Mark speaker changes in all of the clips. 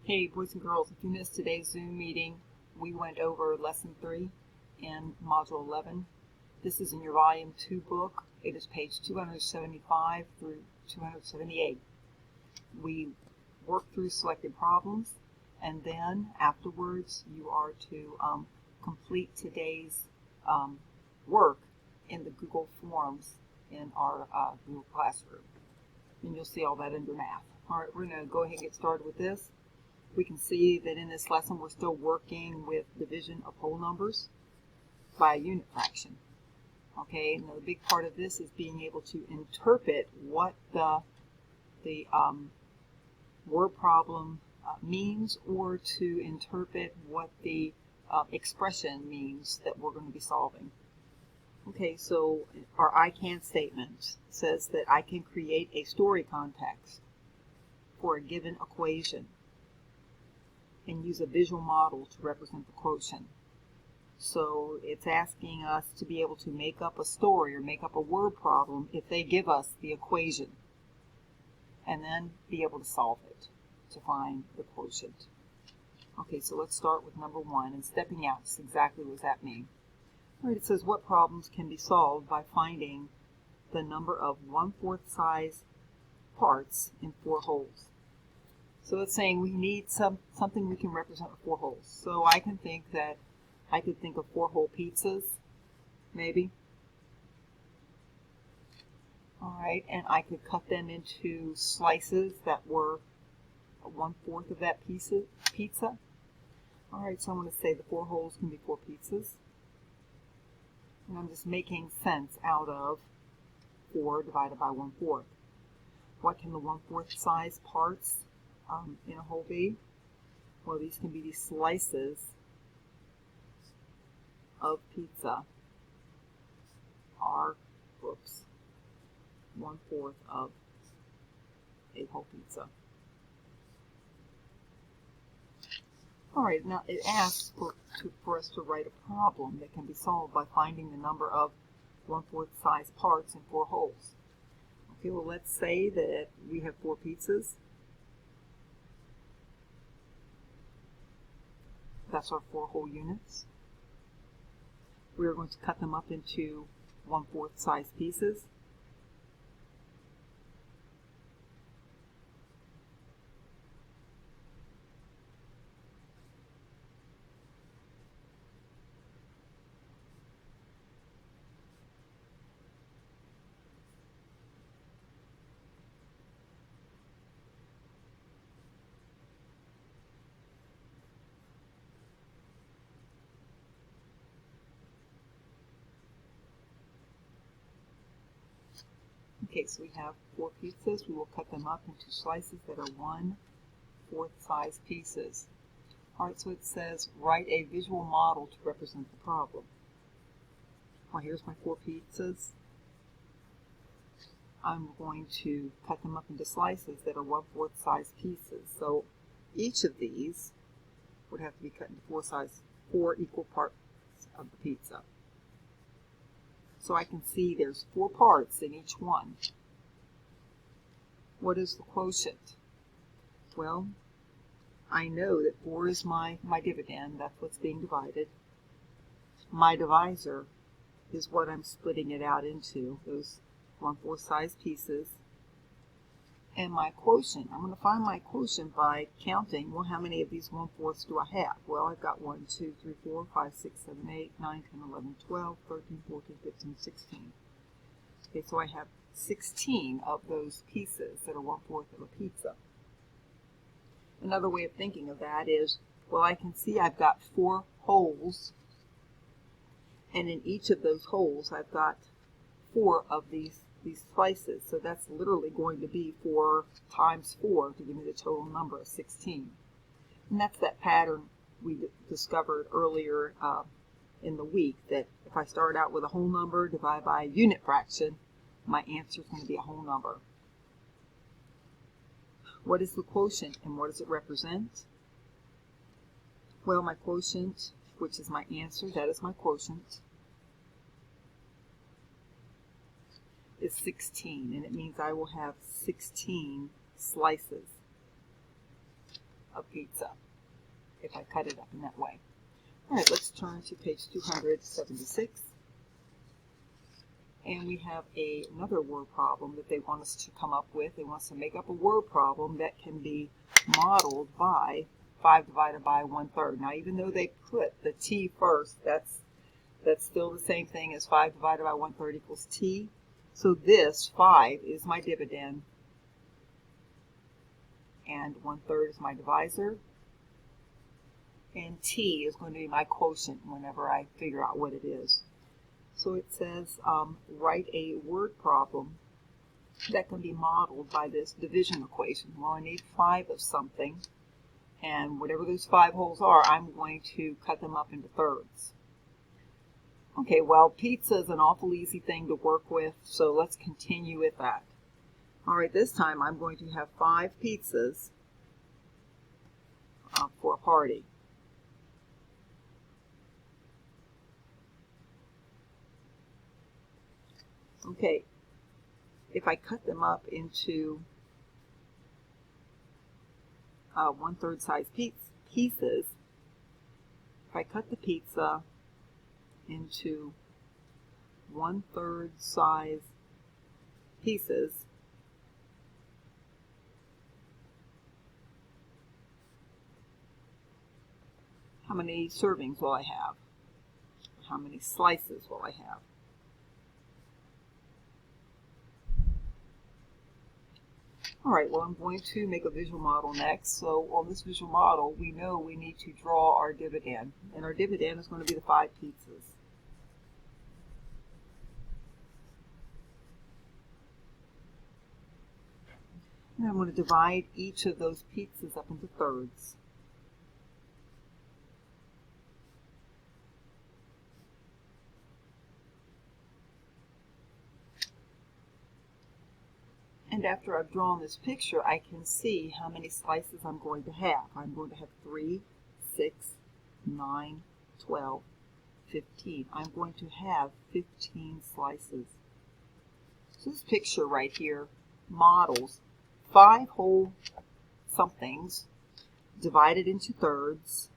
Speaker 1: Hey, boys and girls, if you missed today's Zoom meeting, we went over Lesson 3 in Module 11. This is in your Volume 2 book. It is page 275 through 278. We worked through selected problems, and then afterwards you are to complete today's work in the Google Forms in our Google Classroom. And you'll see all that under math. All right, we're going to go ahead and get started with this. We can see that in this lesson we're still working with division of whole numbers by a unit fraction. Okay, and the big part of this is being able to interpret what the word problem means, or to interpret what the expression means that we're going to be solving. Okay, so our I can statement says that I can create a story context for a given equation and use a visual model to represent the quotient. So it's asking us to be able to make up a story or make up a word problem if they give us the equation, and then be able to solve it to find the quotient. Okay, so let's start with number 1, and stepping out, just exactly what does that mean? All right, it says what problems can be solved by finding the number of 1/4 size parts in 4 wholes. So it's saying we need something we can represent with 4 wholes. So I can think that I could think of 4 whole pizzas, maybe. All right, and I could cut them into slices that were 1/4 of that pizza. All right, so I'm going to say the 4 wholes can be 4 pizzas. And I'm just making sense out of 4 divided by 1/4. What can the 1/4 size parts in a whole be? Well, these can be these slices of pizza are, 1/4 of a whole pizza. All right, now it asks for us to write a problem that can be solved by finding the number of 1/4 size parts in 4 wholes. Okay, well, let's say that we have 4 pizzas. That's our 4 whole units. We're going to cut them up into 1/4 size pieces. Okay, so we have 4 pizzas. We will cut them up into slices that are 1/4 size pieces. All right, so it says write a visual model to represent the problem. Well, here's my 4 pizzas. I'm going to cut them up into slices that are 1/4 size pieces. So each of these would have to be cut into 4 equal parts of the pizza. So I can see there's 4 parts in each one. What is the quotient? Well, I know that 4 is my dividend. That's what's being divided. My divisor is what I'm splitting it out into, those 1/4 size pieces. And my quotient, I'm going to find my quotient by counting, well, how many of these 1/4 do I have? Well, I've got 1, 2, 3, 4, 5, 6, 7, 8, 9, 10, 11, 12, 13, 14, 15, 16. Okay, so I have 16 of those pieces that are 1/4 of a pizza. Another way of thinking of that is, well, I can see I've got 4 holes, and in each of those holes I've got 4 of these slices. So that's literally going to be 4 times 4 to give me the total number of 16. And that's that pattern we discovered earlier in the week, that if I start out with a whole number divided by a unit fraction, my answer is going to be a whole number. What is the quotient and what does it represent? Well, my quotient, which is my answer, that is my quotient, is 16, and it means I will have 16 slices of pizza if I cut it up in that way. All right, let's turn to page 276. And we have another word problem that they want us to come up with. They want us to make up a word problem that can be modeled by 5 divided by 1/3. Now, even though they put the t first, that's still the same thing as 5 divided by 1/3 equals t. So this 5 is my dividend, and 1/3 is my divisor, and t is going to be my quotient whenever I figure out what it is. So it says write a word problem that can be modeled by this division equation. Well, I need 5 of something, and whatever those 5 wholes are, I'm going to cut them up into thirds. Okay, well, pizza is an awful easy thing to work with, so let's continue with that. All right, this time I'm going to have 5 pizzas for a party. Okay, if I cut them up into 1/3 size pieces, if I cut the pizza into 1/3 size pieces, how many servings will I have? How many slices will I have? All right, well, I'm going to make a visual model next. So on this visual model, we know we need to draw our dividend. And our dividend is going to be the 5 pizzas. And I'm going to divide each of those pizzas up into thirds. And after I've drawn this picture, I can see how many slices I'm going to have. I'm going to have 3, 6, 9, 12, 15. I'm going to have 15 slices. So this picture right here models 5 whole somethings divided into thirds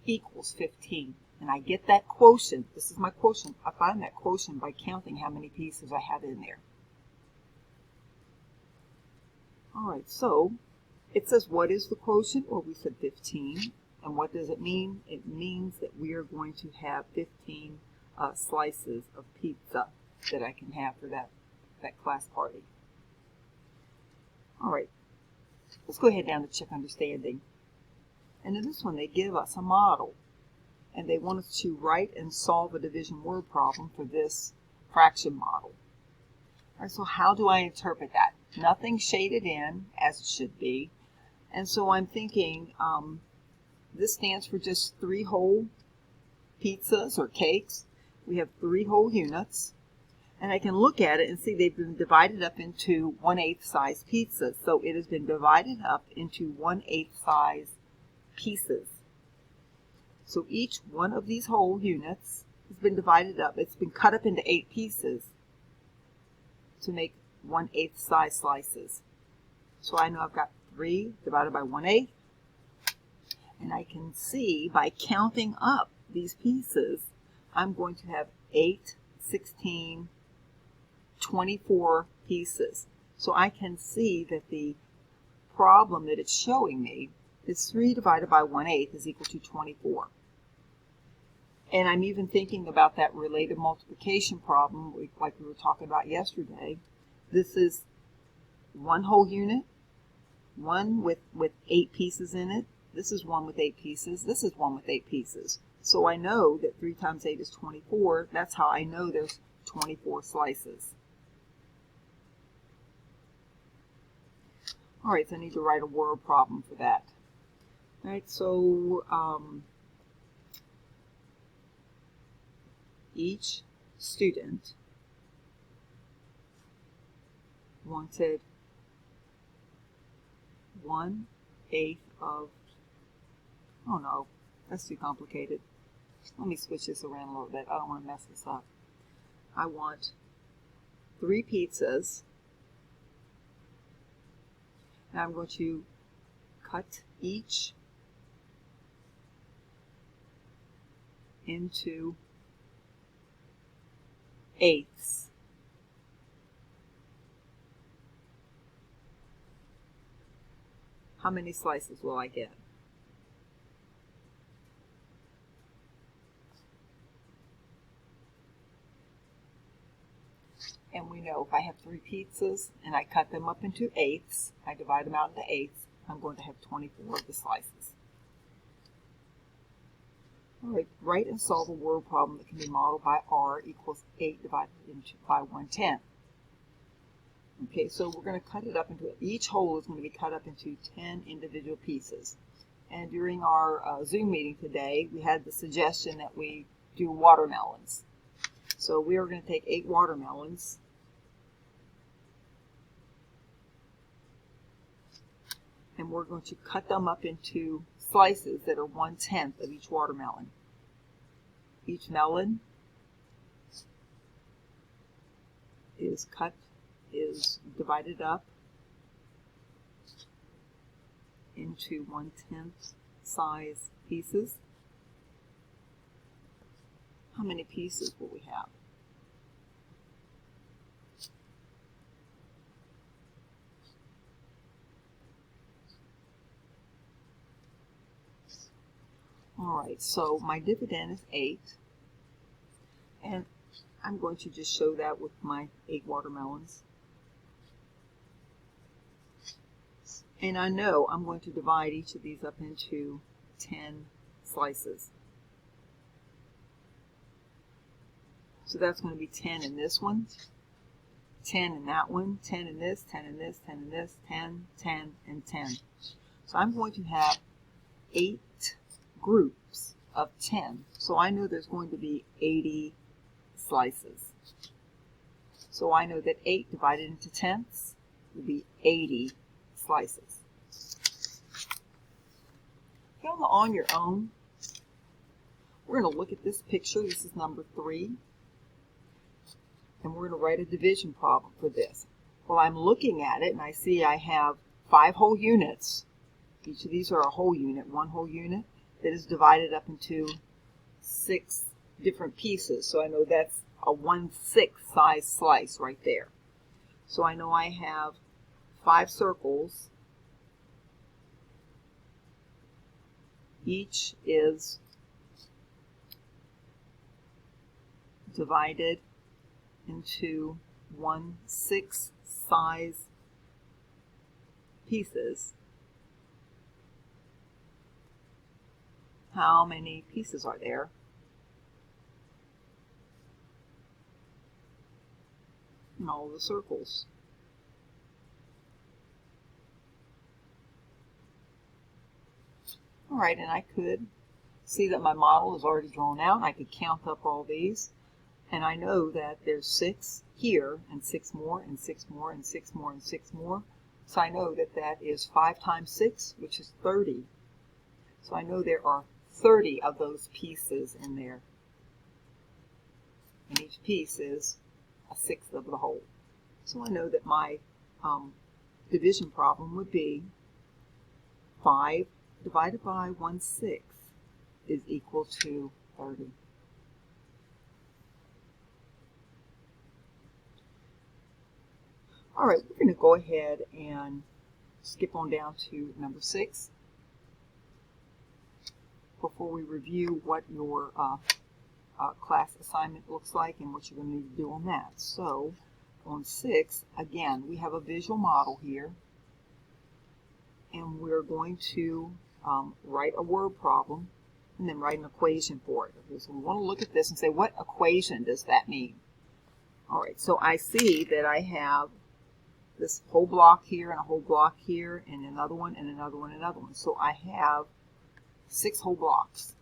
Speaker 1: equals 15. And I get that quotient. This is my quotient. I find that quotient by counting how many pieces I have in there. All right, so it says what is the quotient? Well, we said 15. And what does it mean? It means that we are going to have 15 slices of pizza that I can have for that class party. All right, let's go ahead down to check understanding. And in this one, they give us a model. And they want us to write and solve a division word problem for this fraction model. All right, so how do I interpret that? Nothing shaded in, as it should be. And so I'm thinking this stands for just 3 whole pizzas or cakes. We have 3 whole units. And I can look at it and see they've been divided up into 1/8 size pizzas. So it has been divided up into 1/8 size pieces. So each one of these whole units has been divided up. It's been cut up into 8 pieces to make 1/8 size slices. So I know I've got 3 divided by 1/8. And I can see by counting up these pieces, I'm going to have 8, 16, 24 pieces. So I can see that the problem that it's showing me is 3 divided by 1/8 is equal to 24. And I'm even thinking about that related multiplication problem like we were talking about yesterday. This is 1 whole unit, 1 with 8 pieces in it. This is 1 with 8 pieces. This is 1 with 8 pieces. So I know that 3 times 8 is 24. That's how I know there's 24 slices. All right, so I need to write a word problem for that. All right, so each student wanted 1/8 of, oh no, that's too complicated. Let me switch this around a little bit. I don't want to mess this up. I want 3 pizzas. And I'm going to cut each into eighths. How many slices will I get? And we know if I have 3 pizzas and I cut them up into eighths, I divide them out into eighths, I'm going to have 24 of the slices. All right, write and solve a word problem that can be modeled by r equals 8 divided by 1/10. Okay, so we're going to cut it up into, each hole is going to be cut up into 10 individual pieces. And during our Zoom meeting today, we had the suggestion that we do watermelons. So we are going to take 8 watermelons. And we're going to cut them up into slices that are 1/10 of each watermelon. Each melon is divided up into 1/10 size pieces. How many pieces will we have? All right, so my dividend is 8, and I'm going to just show that with my 8 watermelons. And I know I'm going to divide each of these up into 10 slices. So that's going to be 10 in this one, 10 in that one, 10 in this, 10 in this, 10 in this, 10, 10, and 10. So I'm going to have 8 groups of 10. So I know there's going to be 80 slices. So I know that 8 divided into tenths will be 80 slices. On your own, we're going to look at this picture. This is number 3. And we're going to write a division problem for this. Well, I'm looking at it and I see I have 5 whole units. Each of these are a whole unit, 1 whole unit that is divided up into 6 different pieces. So I know that's a 1/6 size slice right there. So I know I have 5 circles. Each is divided into 1/6 size pieces. How many pieces are there? In all the circles. All right, and I could see that my model is already drawn out. I could count up all these, and I know that there's 6 here, and 6 more, and 6 more, and 6 more, and 6 more. So I know that that is 5 times 6, which is 30. So I know there are 30 of those pieces in there. And each piece is a 1/6 of the whole. So I know that my division problem would be 5 divided by 1/6 is equal to 30. All right, we're going to go ahead and skip on down to number 6 before we review what your class assignment looks like and what you're going to need to do on that. So on 6, again, we have a visual model here, and we're going to write a word problem and then write an equation for it. Okay, so we want to look at this and say, what equation does that mean? All right, so I see that I have this whole block here and a whole block here and another one and another one and another one. So I have 6 whole blocks.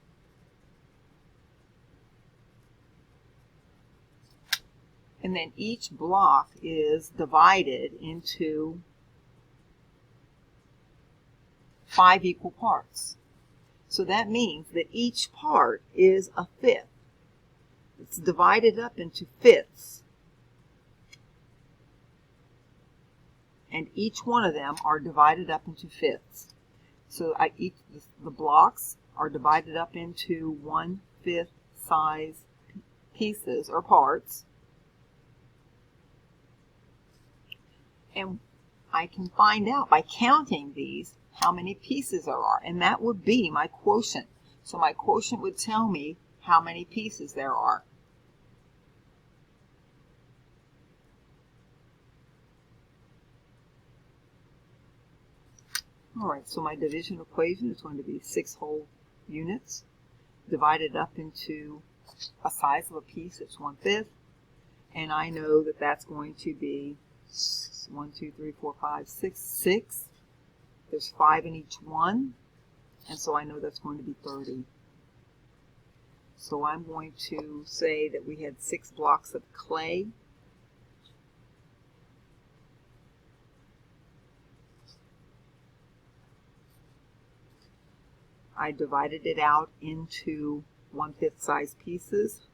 Speaker 1: And then each block is divided into 5 equal parts. So that means that each part is a 1/5. It's divided up into 1/5s. And each one of them are divided up into 1/5s. So the blocks are divided up into 1/5 size pieces or parts. And I can find out by counting these how many pieces there are, and that would be my quotient. So my quotient would tell me how many pieces there are. Alright, so my division equation is going to be 6 whole units divided up into a size of a piece that's 1/5, and I know that that's going to be 1, 2, 3, 4, 5, 6, 6. There's 5 in each one, and so I know that's going to be 30. So I'm going to say that we had 6 blocks of clay. I divided it out into 1/5 size pieces.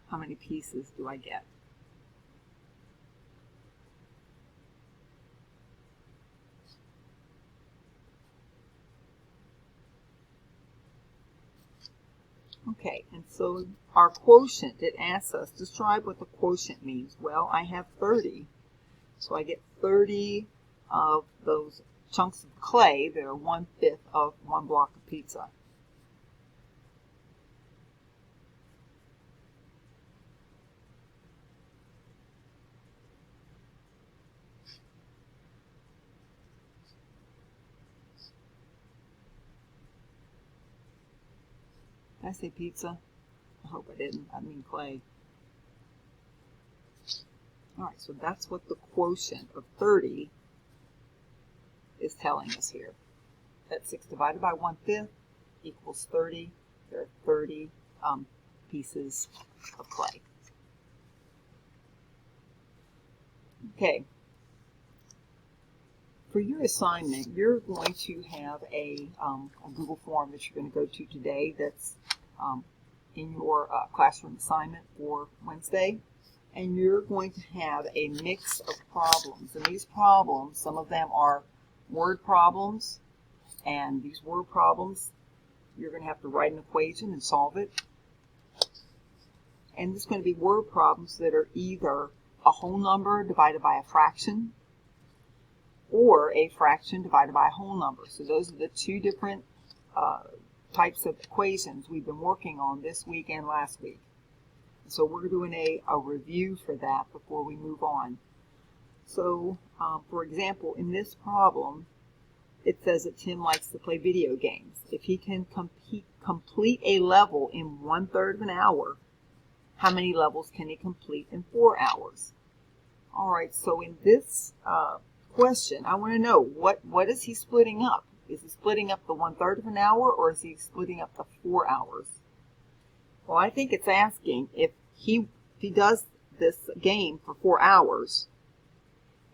Speaker 1: How many pieces do I get? Okay, and so our quotient, it asks us, describe what the quotient means. Well, I have 30, so I get 30 of those chunks of clay that are 1/5 of one block of pizza. Did I say pizza? I hope I didn't. I mean clay. Alright, so that's what the quotient of 30 is telling us here. That 6 divided by 1/5 equals 30. There are 30 pieces of clay. Okay. For your assignment, you're going to have a Google form that you're going to go to today that's in your classroom assignment for Wednesday. And you're going to have a mix of problems. And these problems, some of them are word problems. And these word problems, you're going to have to write an equation and solve it. And this is going to be word problems that are either a whole number divided by a fraction, or a fraction divided by a whole number. So those are the two different types of equations we've been working on this week and last week. So we're doing a review for that before we move on. So, for example, in this problem, it says that Tim likes to play video games. If he can complete a level in 1/3 of an hour, how many levels can he complete in 4 hours? All right, so in this question, I want to know what is he splitting up? Is he splitting up the 1/3 of an hour, or is he splitting up the 4 hours? Well, I think it's asking if he does this game for 4 hours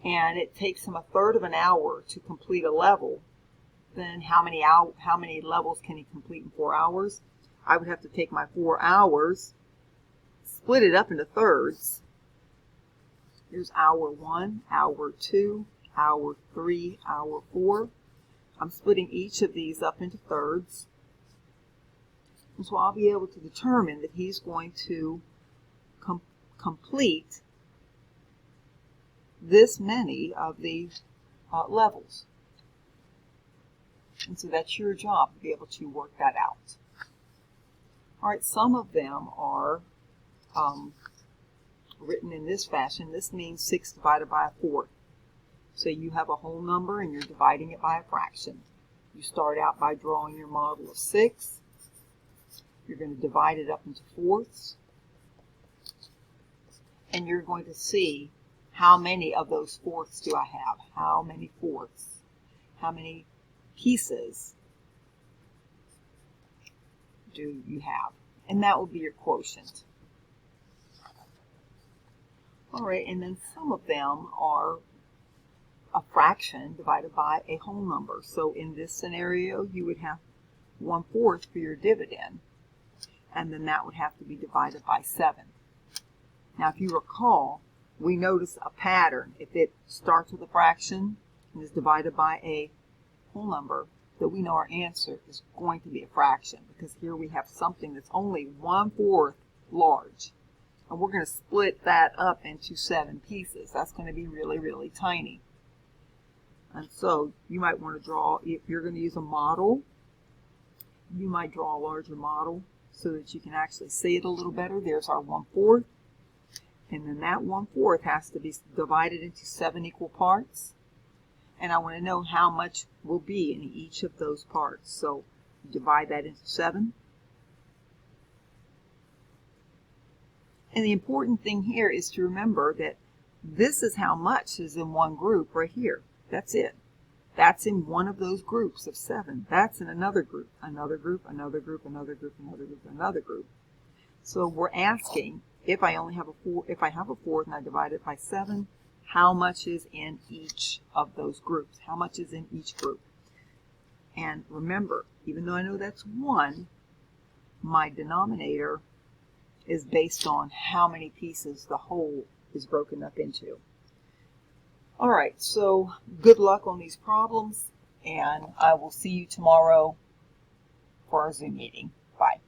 Speaker 1: and it takes him 1/3 of an hour to complete a level, then how many levels can he complete in 4 hours? I would have to take my 4 hours, split it up into thirds. Here's hour 1, hour 2, hour 3, hour 4. I'm splitting each of these up into thirds. And so I'll be able to determine that he's going to complete this many of the levels. And so that's your job to be able to work that out. All right, some of them are written in this fashion. This means 6 divided by a 4. So you have a whole number and you're dividing it by a fraction. You start out by drawing your model of 6. You're going to divide it up into fourths. And you're going to see how many of those fourths do I have? How many fourths? How many pieces do you have? And that will be your quotient. All right, and then some of them are a fraction divided by a whole number. So in this scenario, you would have 1/4 for your dividend, and then that would have to be divided by 7. Now, if you recall, we notice a pattern. If it starts with a fraction and is divided by a whole number, that we know our answer is going to be a fraction, because here we have something that's only 1/4 large. And we're going to split that up into 7 pieces. That's going to be really, really tiny. And so you might want to draw, if you're going to use a model, you might draw a larger model so that you can actually see it a little better. There's our 1/4. And then that 1/4 has to be divided into 7 equal parts. And I want to know how much will be in each of those parts. So divide that into 7. And the important thing here is to remember that this is how much is in one group right here. That's it. That's in one of those groups of 7. That's in another group, another group, another group, another group, another group, another group. So we're asking, if I only have a 4, if I have a 4th and I divide it by 7, how much is in each of those groups? How much is in each group? And remember, even though I know that's 1, my denominator is based on how many pieces the whole is broken up into. All right, so good luck on these problems, and I will see you tomorrow for our Zoom meeting. Bye.